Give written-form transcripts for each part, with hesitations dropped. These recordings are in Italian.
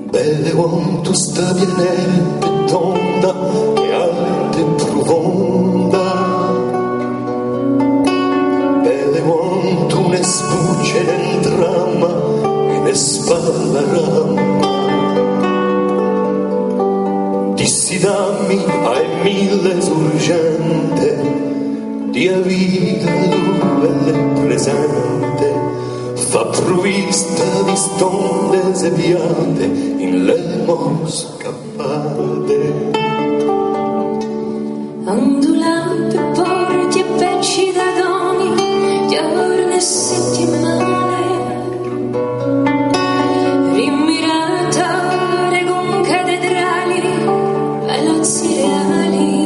Belle quanto sta pianeta e tonda e alta e profonda, belle quanto ne spucce nel dramma e ne spalla ramma. Dissi dammi ai mille sorgente di a vita dove è presente, fa provvista di stonde sepiate in lemo scappate. Ondulante porti e pecci d'adoni, giorni e settimane, rimmiratore con cattedrali, palazzi reali.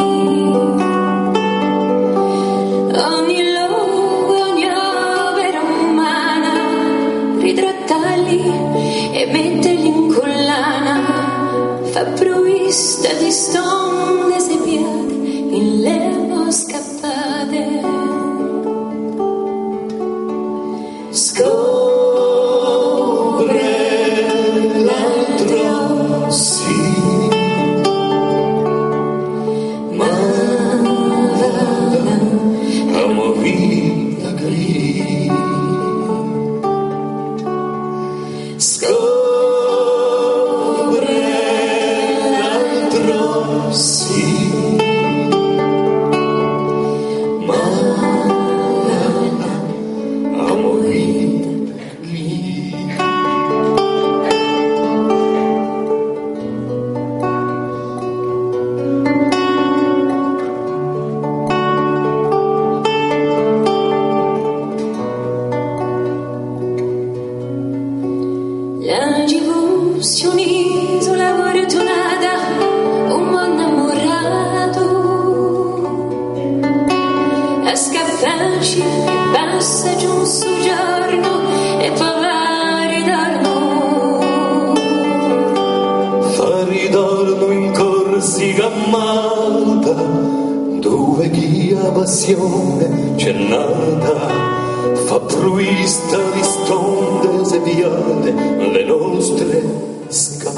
Ogni luogo, ogni opera umana, ritrattali e metterli in collana, fa provvista di stonde sepiate in lemo scappate. Scopre l'altro sì, ma amo vita lì. Scopre l'altro sì, ma amo vita lì. La TV si un'isola fortunata, un buon innamorato, a scapparci e passa giù un soggiorno e poi va ritorno. Fa ritorno in Corsica a Malta, dove chi ha passione c'è nata, fa provvista di stonde sepiate le nostre scale.